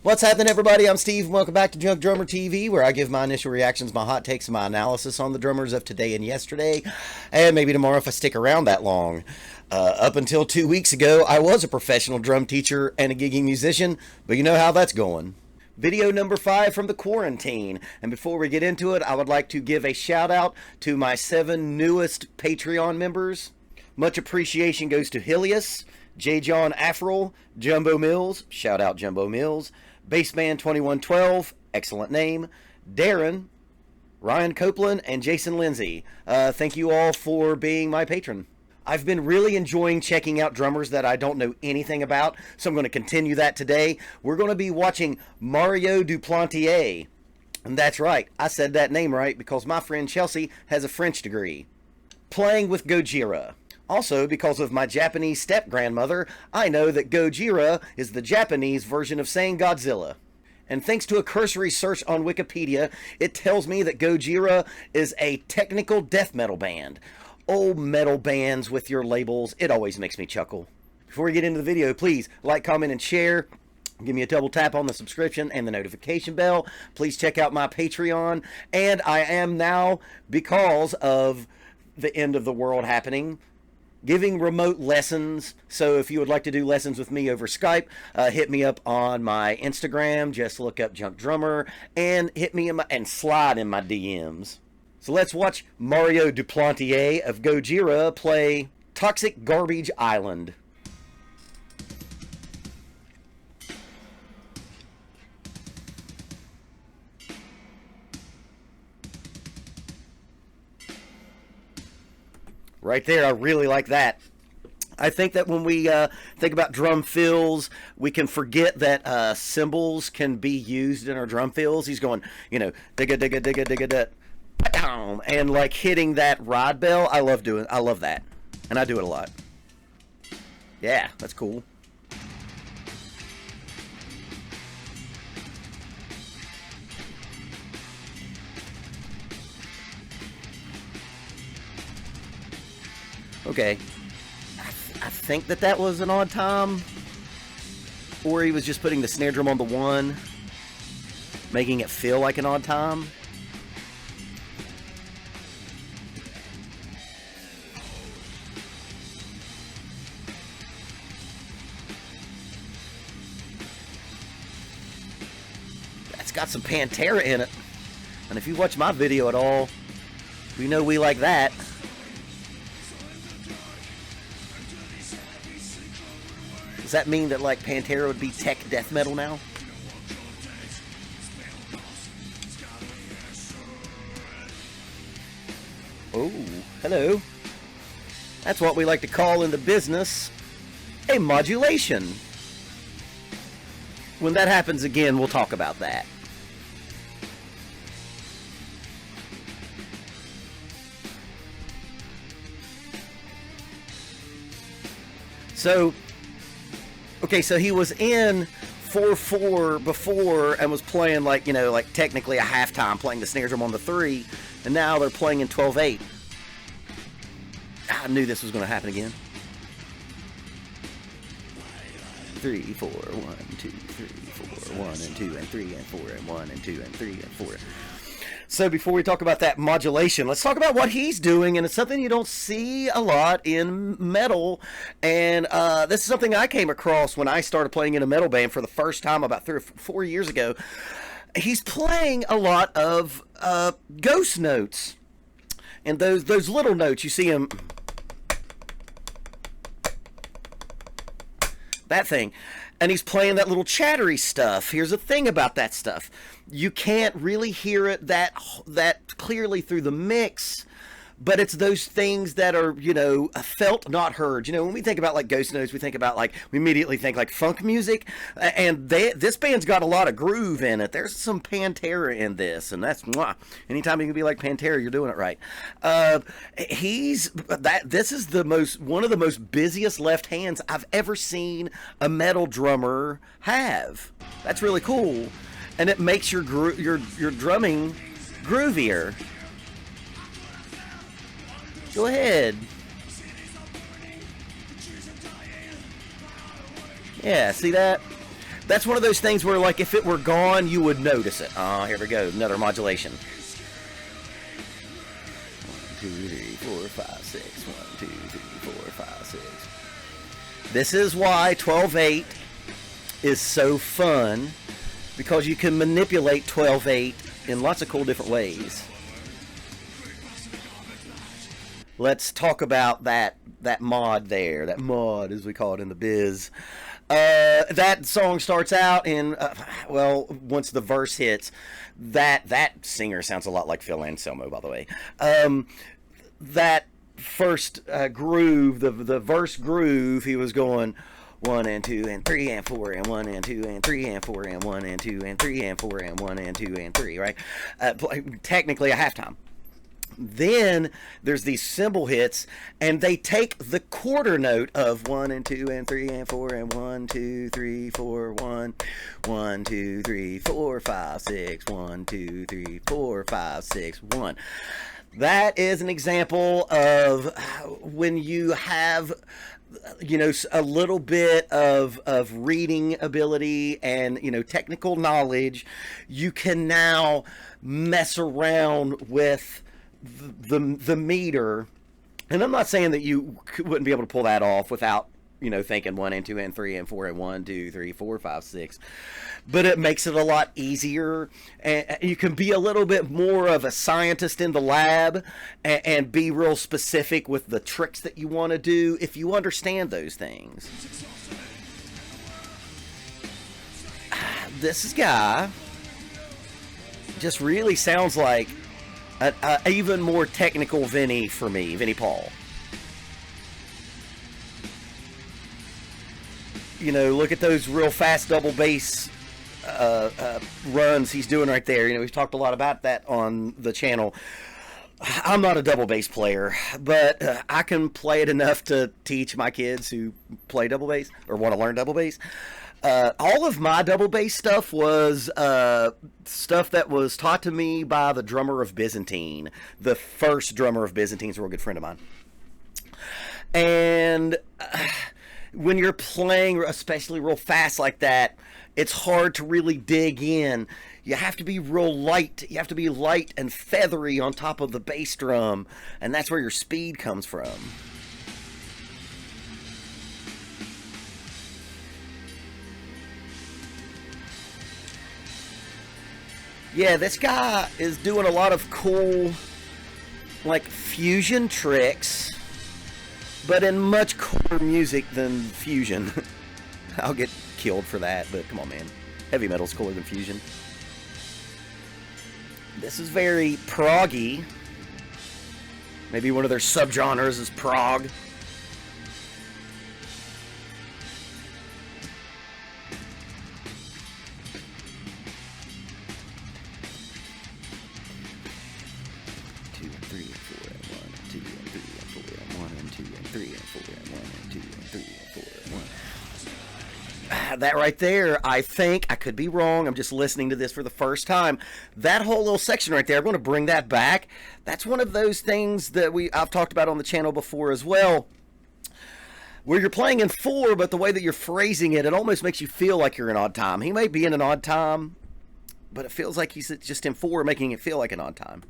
What's happening, everybody? I'm Steve. Welcome back to Junkdrummer TV, where I give my initial reactions, my hot takes, and my analysis on the drummers of today and yesterday, and maybe tomorrow if I stick around that long. Up until 2 weeks ago, I was a professional drum teacher and a gigging musician, but you know how that's going. Video number 5 from the quarantine. And before we get into it, I would like to give a shout out to my 7 newest Patreon members. Much appreciation goes to Hilius, J. John Afrell, Jumbo Mills, shout out Jumbo Mills, Baseman2112, excellent name, Darren, Ryan Copeland, and Jason Lindsay. Thank you all for being my patron. I've been really enjoying checking out drummers that I don't know anything about, so I'm going to continue that today. We're going to be watching Mario Duplantier. And that's right, I said that name right because my friend Chelsea has a French degree. Playing with Gojira. Also, because of my Japanese step-grandmother, I know that Gojira is the Japanese version of saying Godzilla. And thanks to a cursory search on Wikipedia, it tells me that Gojira is a technical death metal band. Oh, metal bands with your labels, it always makes me chuckle. Before we get into the video, please like, comment, and share. Give me a double tap on the subscription and the notification bell. Please check out my Patreon. And I am now, because of the end of the world happening, giving remote lessons. So if you would like to do lessons with me over Skype, hit me up on my Instagram. Just look up Junkdrummer and hit me in and slide in my DMs. So let's watch Mario Duplantier of Gojira play Toxic Garbage Island. Right there, I really like that. I think that when we think about drum fills, we can forget that cymbals can be used in our drum fills. He's going, you know, digga digga digga digga da, and like hitting that rod bell. I love that, and I do it a lot. Yeah, that's cool. Okay, I think that was an odd time, or he was just putting the snare drum on the 1, making it feel like an odd time. That's got some Pantera in it, and if you watch my video at all, we know we like that. Does that mean that, like, Pantera would be tech death metal now? Oh, hello. That's what we like to call in the business a modulation. When that happens again, we'll talk about that. So, okay, so he was in 4/4 before and was playing like, you know, like technically a halftime, playing the snare drum on the 3, and now they're playing in 12/8. I knew this was going to happen again. 3, 4, 1, 2, 3, 4, 1 and 2 and 3 and 4 and 1 and 2 and 3 and 4. So before we talk about that modulation, let's talk about what he's doing, and it's something you don't see a lot in metal, and this is something I came across when I started playing in a metal band for the first time about 3 or 4 years ago. He's playing a lot of ghost notes, and those little notes, you see him, that thing, and he's playing that little chattery stuff. Here's the thing about that stuff. You can't really hear it that clearly through the mix, but it's those things that are, you know, felt, not heard. You know, when we think about like ghost notes, we think about like, we immediately think like funk music, and this band's got a lot of groove in it. There's some Pantera in this, and that's mwah. Anytime you can be like Pantera, you're doing it right. This is one of the most busiest left hands I've ever seen a metal drummer have. That's really cool, and it makes your drumming groovier. Go ahead. Yeah, see that? That's one of those things where, like, if it were gone, you would notice it. Oh, here we go. Another modulation. 1, 2, 3, 4, 5, 6. 1, 2, 3, 4, 5, 6. This is why 12/8 is so fun, because you can manipulate 12/8 in lots of cool different ways. Let's talk about that mod there. That mod, as we call it in the biz. That song starts out in, well, once the verse hits, that singer sounds a lot like Phil Anselmo, by the way. That first groove, the verse groove, he was going 1 and 2 and 3 and 4 and 1 and 2 and 3 and 4 and 1 and 2 and 3 and 4 and 1 and 2 and 3, right? Technically a halftime. Then there's these cymbal hits, and they take the quarter note of 1 and 2 and 3 and 4 and 1, 2, 3, 4, 1, 1, 2, 3, 4, 5, 6, 1, 2, 3, 4, 5, 6, 1. That is an example of when you have, you know, a little bit of reading ability and, you know, technical knowledge. You can now mess around with the meter, and I'm not saying that you wouldn't be able to pull that off without, you know, thinking 1 and 2 and 3 and 4 and 1, 2, 3, 4, 5, 6, but it makes it a lot easier, and you can be a little bit more of a scientist in the lab and be real specific with the tricks that you want to do if you understand those things. This guy just really sounds like an even more technical Vinnie for me, Vinnie Paul. You know, look at those real fast double bass runs he's doing right there. You know, we've talked a lot about that on the channel. I'm not a double bass player, but I can play it enough to teach my kids who play double bass or want to learn double bass. All of my double bass stuff was stuff that was taught to me by the drummer of Byzantine. The first drummer of Byzantine is a real good friend of mine. And when you're playing, especially real fast like that, it's hard to really dig in. You have to be real light. You have to be light and feathery on top of the bass drum, and that's where your speed comes from. Yeah, this guy is doing a lot of cool, like, fusion tricks, but in much cooler music than fusion. I'll get killed for that, but come on, man. Heavy metal's cooler than fusion. This is very proggy. Maybe one of their subgenres is prog. That right there, I think, I could be wrong, I'm just listening to this for the first time, that whole little section right there, I'm going to bring that back. That's one of those things that I've talked about on the channel before as well, where you're playing in 4, but the way that you're phrasing it, it almost makes you feel like you're in odd time. He may be in an odd time, but it feels like he's just in 4, making it feel like an odd time.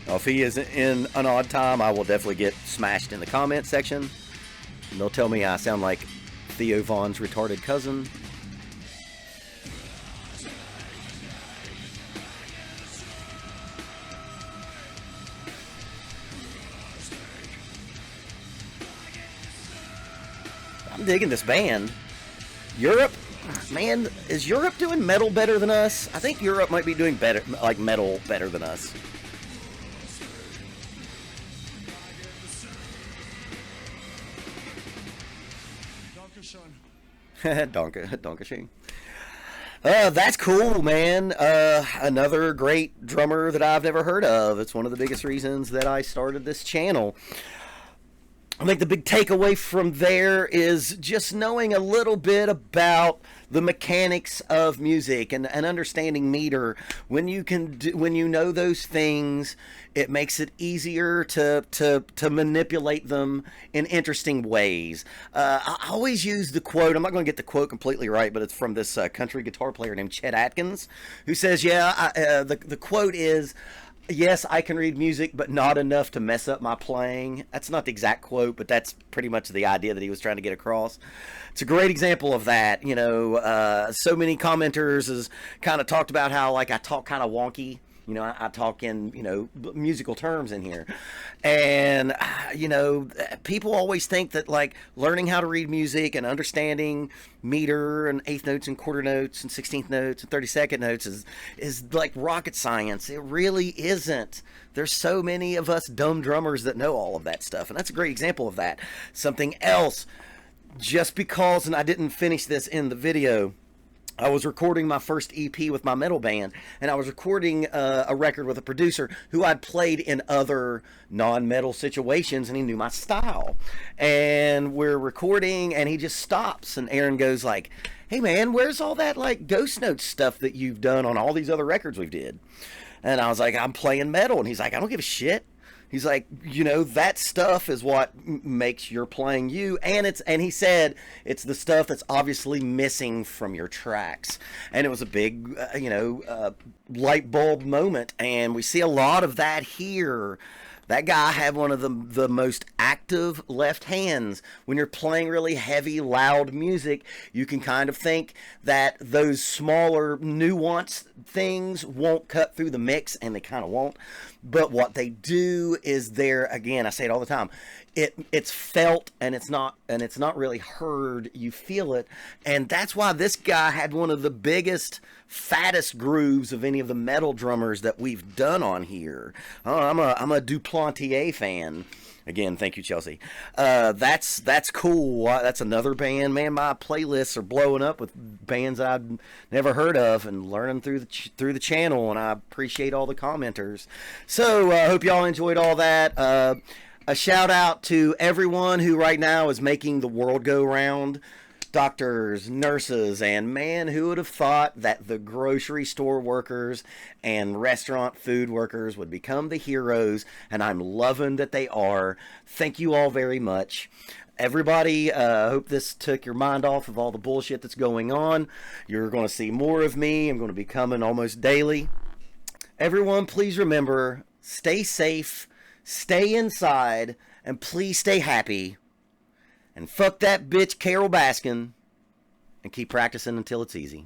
Now, if he is in an odd time, I will definitely get smashed in the comment section, and they'll tell me I sound like Theo Vaughn's retarded cousin. I'm digging this band. Europe, man, is Europe doing metal better than us? I think Europe might be doing better, like metal better than us. Dankeschön. That's cool, man. Another great drummer that I've never heard of. It's one of the biggest reasons that I started this channel. I think the big takeaway from there is just knowing a little bit about the mechanics of music and understanding meter. When you when you know those things, it makes it easier to manipulate them in interesting ways. I always use the quote. I'm not going to get the quote completely right, but it's from this country guitar player named Chet Atkins, who says, "Yeah, the quote is." Yes, I can read music, but not enough to mess up my playing. That's not the exact quote, but that's pretty much the idea that he was trying to get across. It's a great example of that. So many commenters has kind of talked about how, like, I talk kind of wonky. I talk in, musical terms in here. And, people always think that, like, learning how to read music and understanding meter and eighth notes and quarter notes and 16th notes and 32nd notes is like rocket science. It really isn't. There's so many of us dumb drummers that know all of that stuff. And that's a great example of that. Something else, just because, and I didn't finish this in the video, I was recording my first EP with my metal band, and I was recording a record with a producer who I'd played in other non-metal situations, and he knew my style. And we're recording, and he just stops, and Aaron goes like, "Hey man, where's all that like ghost notes stuff that you've done on all these other records we've did?" And I was like, "I'm playing metal," and he's like, "I don't give a shit." He's like, that stuff is what makes your playing you, and he said it's the stuff that's obviously missing from your tracks, and it was a big, light bulb moment, and we see a lot of that here. That guy had one of the most active left hands. When you're playing really heavy, loud music, you can kind of think that those smaller, nuanced things won't cut through the mix, and they kind of won't. But what they do is again, I say it all the time, it's felt and it's not really heard. You feel it, and that's why this guy had one of the biggest, fattest grooves of any of the metal drummers that we've done on here. I'm a Duplantier fan. Again, thank you, Chelsea. That's cool. That's another band. Man, my playlists are blowing up with bands I've never heard of and learning through the channel, and I appreciate all the commenters. So I hope y'all enjoyed all that. A shout out to everyone who right now is making the world go round. Doctors, nurses, and man, who would have thought that the grocery store workers and restaurant food workers would become the heroes, and I'm loving that they are. Thank you all very much. Everybody, hope this took your mind off of all the bullshit that's going on. You're going to see more of me. I'm going to be coming almost daily. Everyone, please remember, stay safe, stay inside, and please stay happy. And fuck that bitch Carol Baskin, and keep practicing until it's easy.